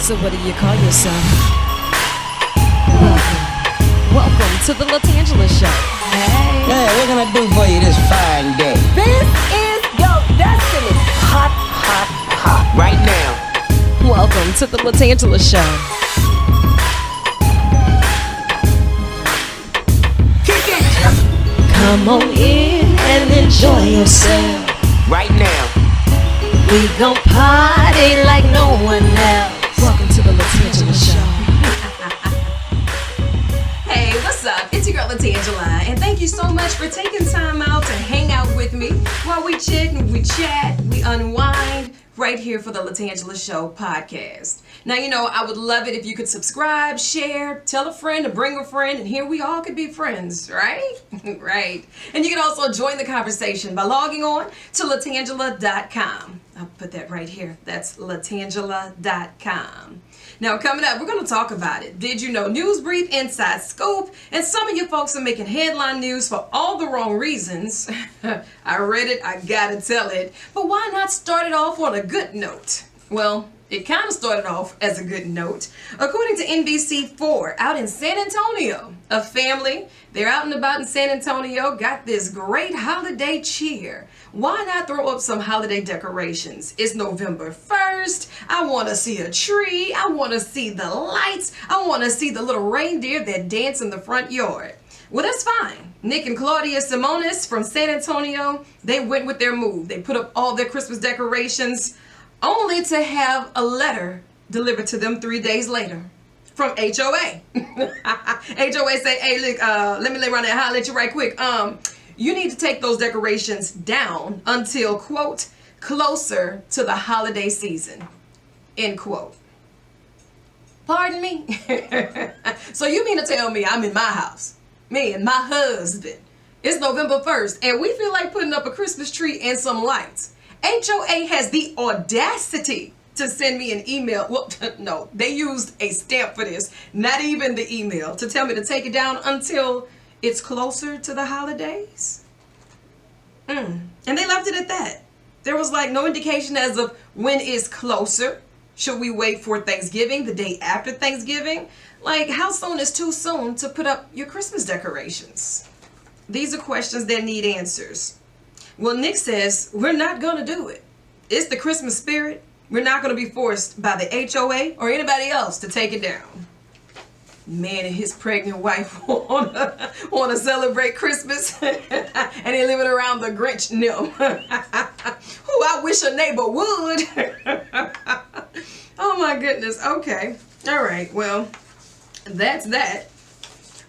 So what do you call yourself? Welcome to the LaTangela Show. Hey. Hey, what can I do for you this fine day? This is your destiny. Hot, hot, hot. Right now. Welcome to the LaTangela Show. Kick it. Come on in and enjoy yourself. Right now. We gon' party like no one else. Welcome to the LaTangela Show. Hey, what's up? It's your girl LaTangela, and thank you so much for taking time out to hang out with me while we chit and we chat, we unwind right here for the LaTangela Show podcast. Now, you know, I would love it if you could subscribe, share, tell a friend to bring a friend, and here we all could be friends, right? Right. And you can also join the conversation by logging on to latangela.com. I'll put that right here. That's latangela.com. Now, coming up, we're going to talk about it. Did you know? News Brief, Inside Scoop, and some of you folks are making headline news for all the wrong reasons. I read it, I gotta tell it. But why not start it off on a good note? Well, it kind of started off as a good note. According to NBC4, out in San Antonio, a family, they're out and about in San Antonio, got this great holiday cheer. Why not throw up some holiday decorations? It's November 1st. I want to see a tree. I want to see the lights. I want to see the little reindeer that dance in the front yard. Well, that's fine. Nick and Claudia Simonis from San Antonio, they went with their move. They put up all their Christmas decorations only to have a letter delivered to them 3 days later from HOA. HOA say, hey, look, let me lay around there and holler at you right quick. You need to take those decorations down until, quote, closer to the holiday season, end quote. Pardon me? So you mean to tell me I'm in my house, me and my husband, it's November 1st, and we feel like putting up a Christmas tree and some lights. HOA has the audacity to send me an email. Well, no, they used a stamp for this, not even the email, to tell me to take it down until it's closer to the holidays. And they left it at that. There was like no indication as of when is closer. Should we wait for Thanksgiving, the day after Thanksgiving? Like, how soon is too soon to put up your Christmas decorations? These are questions that need answers. Well, Nick says, we're not going to do it. It's the Christmas spirit. We're not going to be forced by the HOA or anybody else to take it down. Man and his pregnant wife want to celebrate Christmas and they living around the Grinch nymph. Who I wish a neighbor would. Oh my goodness. Okay. All right. Well, that's that.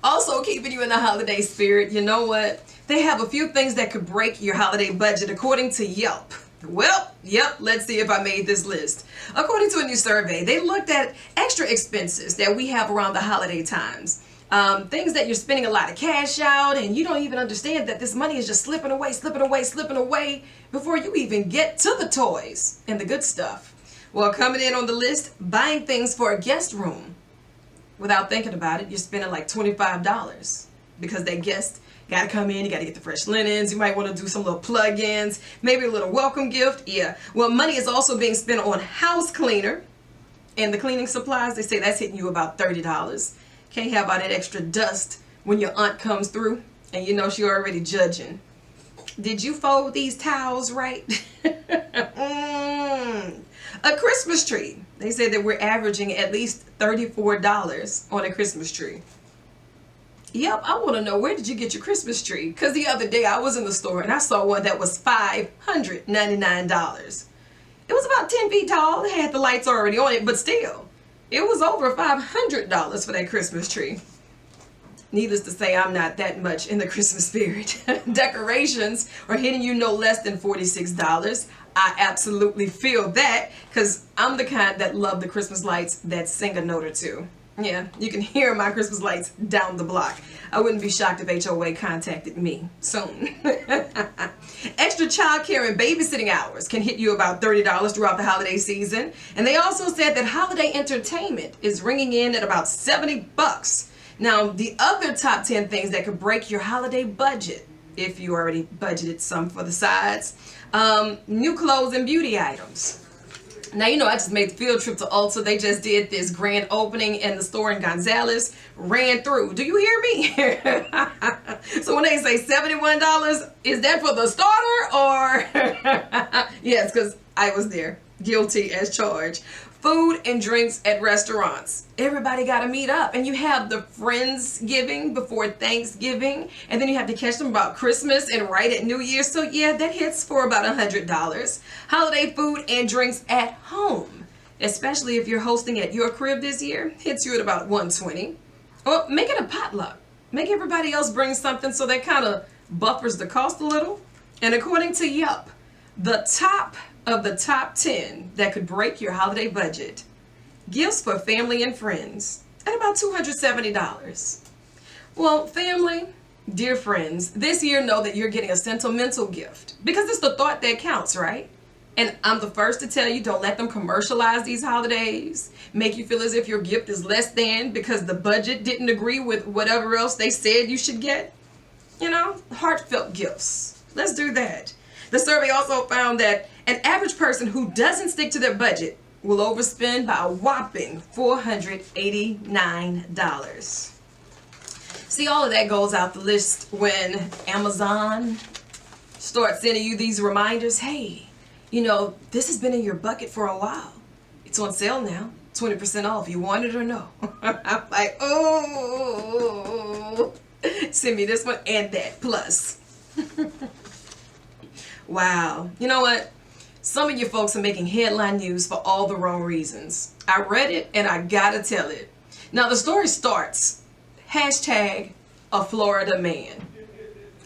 Also keeping you in the holiday spirit, you know what? They have a few things that could break your holiday budget according to Yelp. Well, yep, let's see if I made this list. According to a new survey, they looked at extra expenses that we have around the holiday times. Things that you're spending a lot of cash out and you don't even understand that this money is just slipping away before you even get to the toys and the good stuff. Well, coming in on the list, buying things for a guest room. Without thinking about it, you're spending like $25 because that guest got to come in, you got to get the fresh linens, you might want to do some little plug-ins, maybe a little welcome gift. Yeah. Well, money is also being spent on house cleaner and the cleaning supplies. They say that's hitting you about $30. Can't have all that extra dust when your aunt comes through and you know she already judging. Did you fold these towels right? A Christmas tree. They say that we're averaging at least $34 on a Christmas tree. Yep, I want to know, where did you get your Christmas tree? Because the other day I was in the store and I saw one that was $599. It was about 10 feet tall. It had the lights already on it, but still, it was over $500 for that Christmas tree. Needless to say, I'm not that much in the Christmas spirit. Decorations are hitting you no less than $46. I absolutely feel that because I'm the kind that love the Christmas lights that sing a note or two. Yeah, you can hear my Christmas lights down the block. I wouldn't be shocked if HOA contacted me soon. Extra childcare and babysitting hours can hit you about $30 throughout the holiday season. And they also said that holiday entertainment is ringing in at about $70. Now, the other top 10 things that could break your holiday budget, if you already budgeted some for the sides, new clothes and beauty items. Now, I just made the field trip to Ulta. They just did this grand opening and the store in Gonzales ran through. Do you hear me? So when they say $71, is that for the starter or? Yes, because I was there. Guilty as charged. Food and drinks at restaurants. Everybody got to meet up. And you have the Friendsgiving before Thanksgiving. And then you have to catch them about Christmas and right at New Year's. So yeah, that hits for about $100. Holiday food and drinks at home, especially if you're hosting at your crib this year, hits you at about $120. Or make it a potluck. Make everybody else bring something so that kind of buffers the cost a little. And according to Yelp, the top of the top 10 that could break your holiday budget: gifts for family and friends at about $270. Well, family, dear friends, this year know that you're getting a sentimental gift because it's the thought that counts, right? And I'm the first to tell you, don't let them commercialize these holidays, make you feel as if your gift is less than because the budget didn't agree with whatever else they said you should get. Heartfelt gifts. Let's do that. The survey also found that an average person who doesn't stick to their budget will overspend by a whopping $489. See, all of that goes out the list when Amazon starts sending you these reminders. Hey, this has been in your bucket for a while. It's on sale now. 20% off. You want it or no? I'm like, oh, send me this one and that plus. Wow. You know what? Some of you folks are making headline news for all the wrong reasons. I read it and I gotta tell it. Now the story starts, hashtag a Florida man.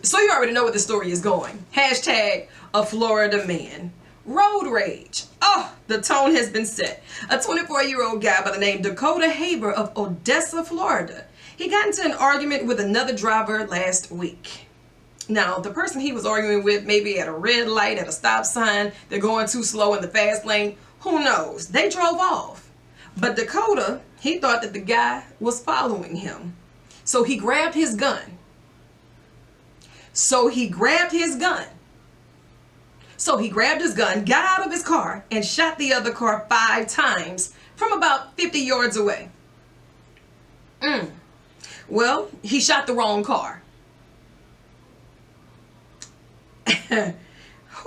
So you already know where the story is going. Hashtag a Florida man. Road rage. Oh, the tone has been set. A 24-year-old guy by the name Dakota Haber of Odessa, Florida. He got into an argument with another driver last week. Now, the person he was arguing with may be at a red light, at a stop sign, they're going too slow in the fast lane. Who knows? They drove off. But Dakota, he thought that the guy was following him. So he grabbed his gun. So he grabbed his gun, got out of his car, and shot the other car 5 times from about 50 yards away. Well, he shot the wrong car.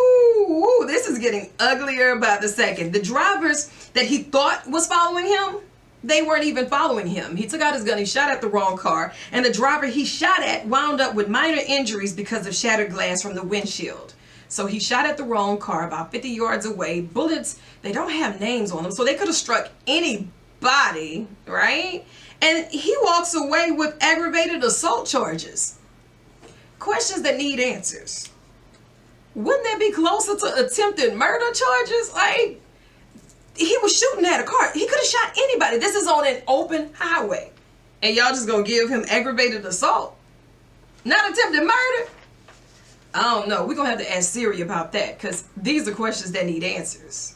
Ooh, this is getting uglier by the second. The drivers that he thought was following him, they weren't even following him. He took out his gun, he shot at the wrong car, and the driver he shot at wound up with minor injuries because of shattered glass from the windshield. So he shot at the wrong car about 50 yards away. Bullets, they don't have names on them, so they could have struck anybody, right? And he walks away with aggravated assault charges. Questions that need answers. Wouldn't that be closer to attempted murder charges? Like, he was shooting at a car. He could have shot anybody. This is on an open highway. And y'all just gonna give him aggravated assault? Not attempted murder? I don't know. We're gonna have to ask Siri about that because these are questions that need answers.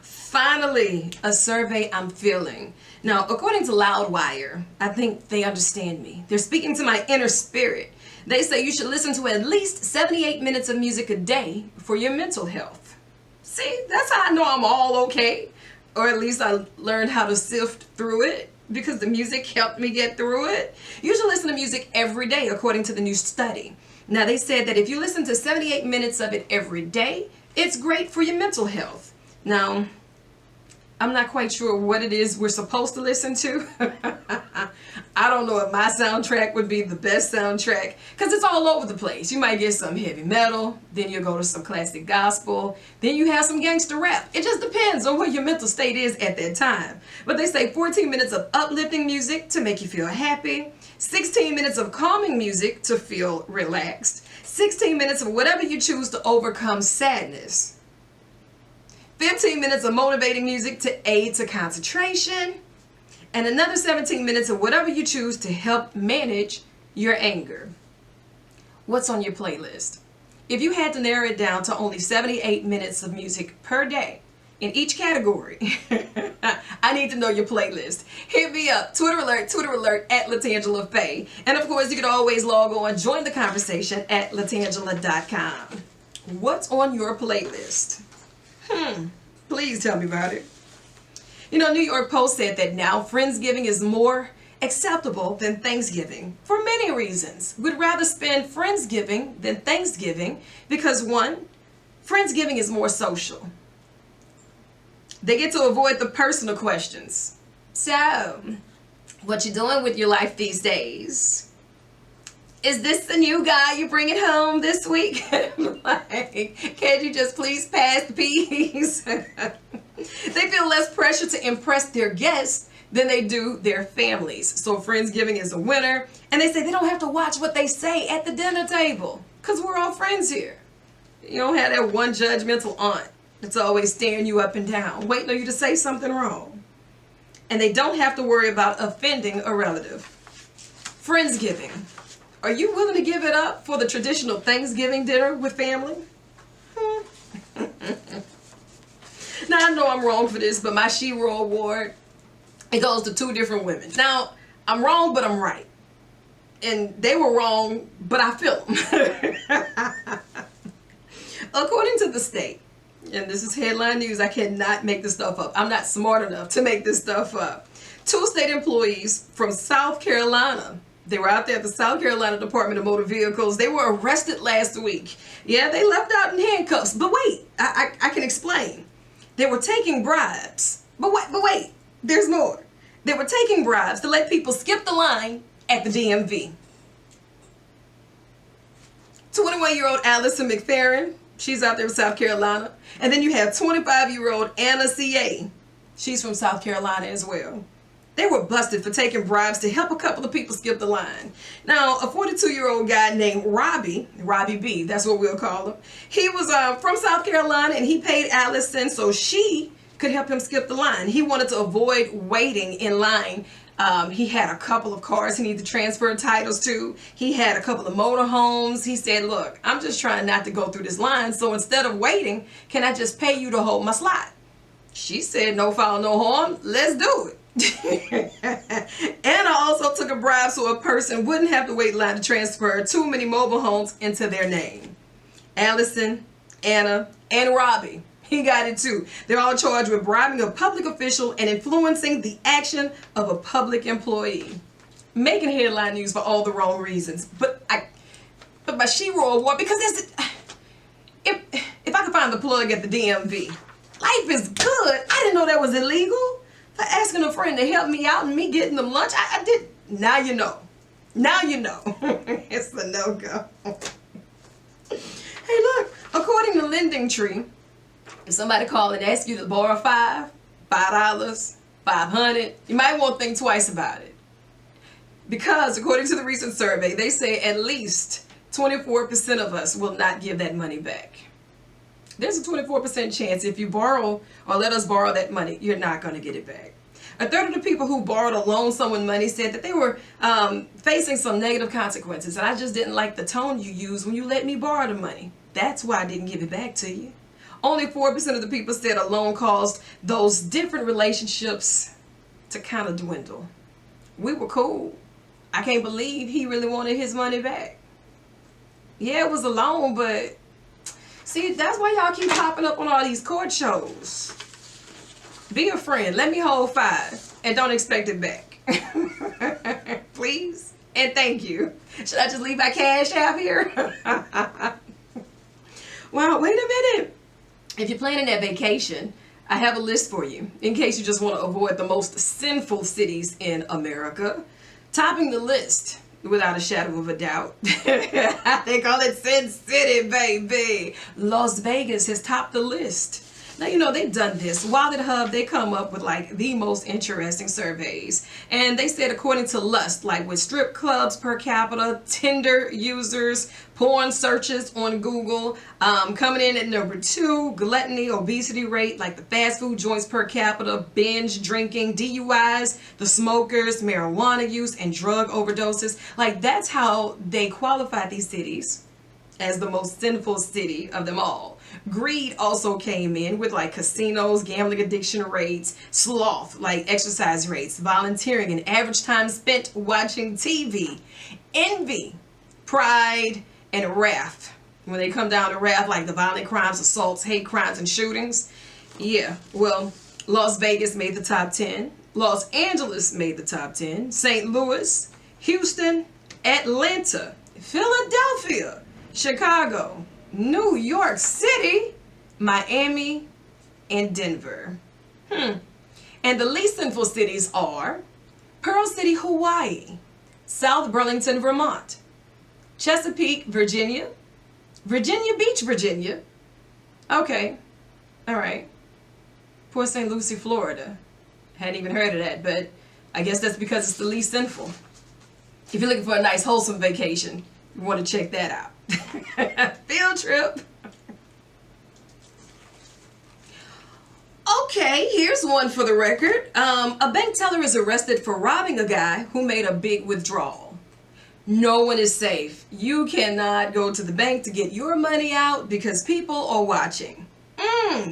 Finally, a survey I'm feeling. Now, according to Loudwire, I think they understand me. They're speaking to my inner spirit. They say you should listen to at least 78 minutes of music a day for your mental health. See, that's how I know I'm all okay. Or at least I learned how to sift through it because the music helped me get through it. You should listen to music every day, according to the new study. Now, they said that if you listen to 78 minutes of it every day, it's great for your mental health. Now, I'm not quite sure what it is we're supposed to listen to. I don't know if my soundtrack would be the best soundtrack because it's all over the place. You might get some heavy metal, then you'll go to some classic gospel, then you have some gangster rap. It just depends on what your mental state is at that time. But they say 14 minutes of uplifting music to make you feel happy, 16 minutes of calming music to feel relaxed, 16 minutes of whatever you choose to overcome sadness, 15 minutes of motivating music to aid to concentration, and another 17 minutes of whatever you choose to help manage your anger. What's on your playlist? If you had to narrow it down to only 78 minutes of music per day, in each category. I need to know your playlist. Hit me up, Twitter alert at LaTangela Fay. And of course, you can always log on, join the conversation at latangela.com. What's on your playlist? Please tell me about it. You know, New York Post said that now Friendsgiving is more acceptable than Thanksgiving for many reasons. We'd rather spend Friendsgiving than Thanksgiving because, one, Friendsgiving is more social. They get to avoid the personal questions. So, what you doing with your life these days? Is this the new guy you bringing home this week? Like, can't you just please pass the peas? They feel less pressure to impress their guests than they do their families. So Friendsgiving is a winner. And they say they don't have to watch what they say at the dinner table because we're all friends here. You don't have that one judgmental aunt that's always staring you up and down, waiting on you to say something wrong. And they don't have to worry about offending a relative. Friendsgiving. Are you willing to give it up for the traditional Thanksgiving dinner with family? Now, I know I'm wrong for this, but my She-Ro award, it goes to two different women. Now, I'm wrong, but I'm right. And they were wrong, but I feel them. According to the state, and this is headline news, I cannot make this stuff up. I'm not smart enough to make this stuff up. 2 state employees from South Carolina, they were out there at the South Carolina Department of Motor Vehicles. They were arrested last week. Yeah, they left out in handcuffs. But wait, I can explain. They were taking bribes. But wait, there's more. They were taking bribes to let people skip the line at the DMV. 21-year-old Allison McFerrin, she's out there in South Carolina. And then you have 25-year-old Anna C.A. She's from South Carolina as well. They were busted for taking bribes to help a couple of people skip the line. Now, a 42-year-old guy named Robbie B, that's what we'll call him. He was from South Carolina, and he paid Allison so she could help him skip the line. He wanted to avoid waiting in line. He had a couple of cars he needed to transfer titles to. He had a couple of motorhomes. He said, look, I'm just trying not to go through this line, so instead of waiting, can I just pay you to hold my slot? She said, no foul, no harm. Let's do it. Anna also took a bribe so a person wouldn't have to wait in line to transfer too many mobile homes into their name. Allison, Anna, and Robbie, he got it too. They're all charged with bribing a public official and influencing the action of a public employee. Making headline news for all the wrong reasons. But my She-Ro award, because if I could find the plug at the DMV, life is good. I didn't know that was illegal. For asking a friend to help me out and me getting them lunch, I did. Now you know. Now you know. It's a no-go. Hey, look. According to Lending Tree, if somebody call and ask you to borrow $5, $500, you might want to think twice about it. Because according to the recent survey, they say at least 24% of us will not give that money back. There's a 24% chance if you borrow or let us borrow that money, you're not going to get it back. A third of the people who borrowed or loaned someone money said that they were facing some negative consequences. And I just didn't like the tone you used when you let me borrow the money. That's why I didn't give it back to you. Only 4% of the people said a loan caused those different relationships to kind of dwindle. We were cool. I can't believe he really wanted his money back. Yeah, it was a loan, but see, that's why y'all keep popping up on all these court shows. Be a friend. Let me hold $5 and don't expect it back. Please and thank you. Should I just leave my cash out here? Well, wait a minute. If you're planning that vacation, I have a list for you in case you just want to avoid the most sinful cities in America. Topping the list, without a shadow of a doubt, they call it Sin City, baby. Las Vegas has topped the list. Now, you know, they've done this. Wallet Hub, they come up with like the most interesting surveys. And they said according to Lust, like with strip clubs per capita, Tinder users, porn searches on Google, coming in at number 2, gluttony, obesity rate, like the fast food joints per capita, binge drinking, DUIs, the smokers, marijuana use, and drug overdoses. Like that's how they qualify these cities. as the most sinful city of them all. Greed also came in with like casinos, gambling addiction rates, sloth, like exercise rates, volunteering, and average time spent watching TV. Envy, pride, and wrath. When they come down to wrath, like the violent crimes, assaults, hate crimes, and shootings. Yeah, well, Las Vegas made the top 10. Los Angeles made the top 10. St. Louis, Houston, Atlanta, Philadelphia, Chicago, New York City, Miami, and Denver. And the least sinful cities are Pearl City, Hawaii, South Burlington, Vermont, Chesapeake, Virginia, Virginia Beach, Virginia. Okay, all right. Port St. Lucie, Florida. Hadn't even heard of that, but I guess that's because it's the least sinful. If you're looking for a nice wholesome vacation, you want to check that out. Field trip. Okay, here's one for the record. A bank teller is arrested for robbing a guy who made a big withdrawal. No one is safe. You cannot go to the bank to get your money out because people are watching.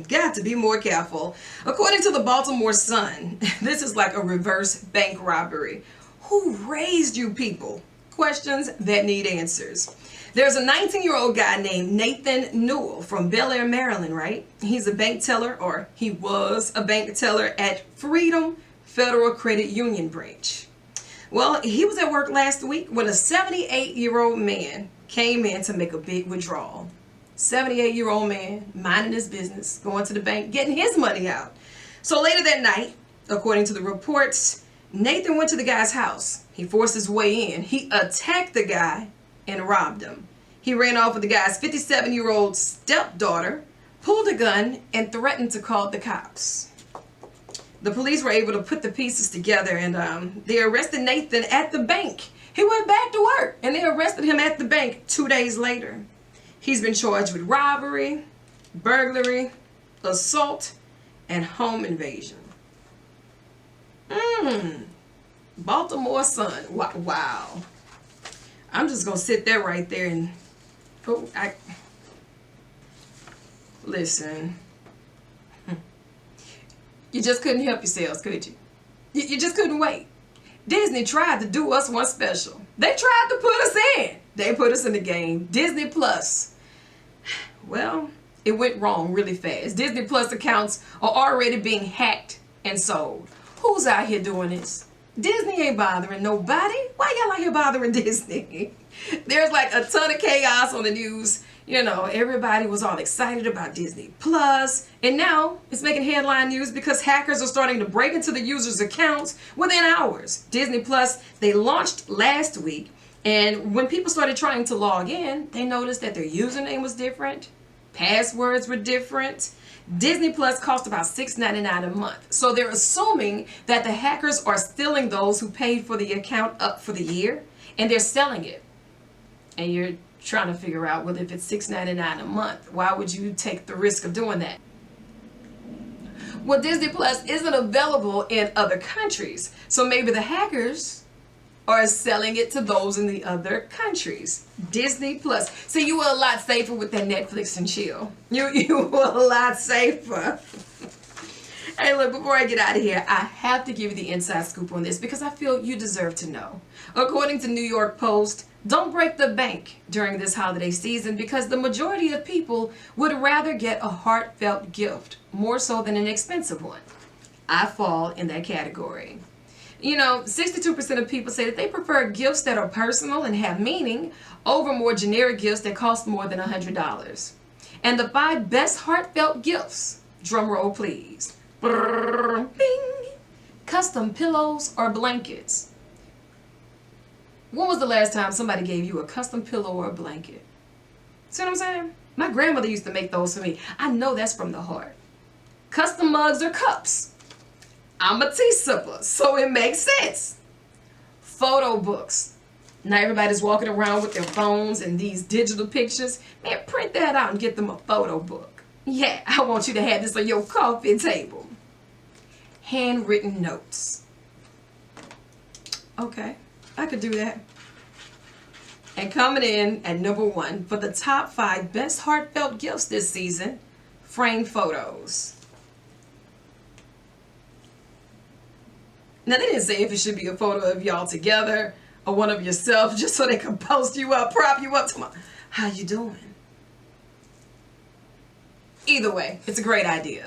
Got to be more careful. According to the Baltimore Sun, this is like a reverse bank robbery. Who raised you people? Questions that need answers. There's a 19-year-old guy named Nathan Newell from Bel Air, Maryland, right? He's a bank teller, or he was a bank teller at Freedom Federal Credit Union branch. Well, he was at work last week when a 78-year-old man came in to make a big withdrawal. 78-year-old man, minding his business, going to the bank, getting his money out. So later that night, according to the reports, Nathan went to the guy's house. He forced his way in. He attacked the guy and robbed him. He ran off with the guy's 57-year-old stepdaughter, pulled a gun, and threatened to call the cops. The police were able to put the pieces together, and they arrested Nathan at the bank. He went back to work, and they arrested him at the bank 2 days later. He's been charged with robbery, burglary, assault, and home invasion. Baltimore Sun. Wow. I'm just going to sit there right there and... Listen. You just couldn't help yourselves, could you? You just couldn't wait. Disney tried to do us one special. They tried to put us in. They put us in the game. Disney Plus. Well, it went wrong really fast. Disney Plus accounts are already being hacked and sold. Who's out here doing this? Disney ain't bothering nobody. Why y'all out here bothering Disney? There's like a ton of chaos on the news. You know, everybody was all excited about Disney Plus, and now it's making headline news because hackers are starting to break into the users' accounts within hours. Disney Plus, they launched last week, and when people started trying to log in, they noticed that their username was different, passwords were different. Disney Plus cost about $6.99 a month, so they're assuming that the hackers are stealing those who paid for the account up for the year, and they're selling it. And you're trying to figure out, well, if it's $6.99 a month, why would you take the risk of doing that? Well, Disney Plus isn't available in other countries, so maybe the hackers are selling it to those in the other countries. Disney Plus. See, you were a lot safer with that Netflix and chill. You were a lot safer. Hey, look, before I get out of here, I have to give you the inside scoop on this because I feel you deserve to know. According to New York Post, don't break the bank during this holiday season because the majority of people would rather get a heartfelt gift more so than an expensive one. I fall in that category. You know, 62% of people say that they prefer gifts that are personal and have meaning over more generic gifts that cost more than $100. And the 5 best heartfelt gifts, drum roll please. Bing! Custom pillows or blankets. When was the last time somebody gave you a custom pillow or a blanket? See what I'm saying? My grandmother used to make those for me. I know that's from the heart. Custom mugs or cups. I'm a tea sipper, so it makes sense. Photo books. Now everybody's walking around with their phones and these digital pictures. Man, print that out and get them a photo book. Yeah, I want you to have this on your coffee table. Handwritten notes. Okay, I could do that. And coming in at number 1 for the top 5 best heartfelt gifts this season, framed photos. Now, they didn't say if it should be a photo of y'all together or one of yourself, just so they can post you up, prop you up. How you doing? Either way, it's a great idea.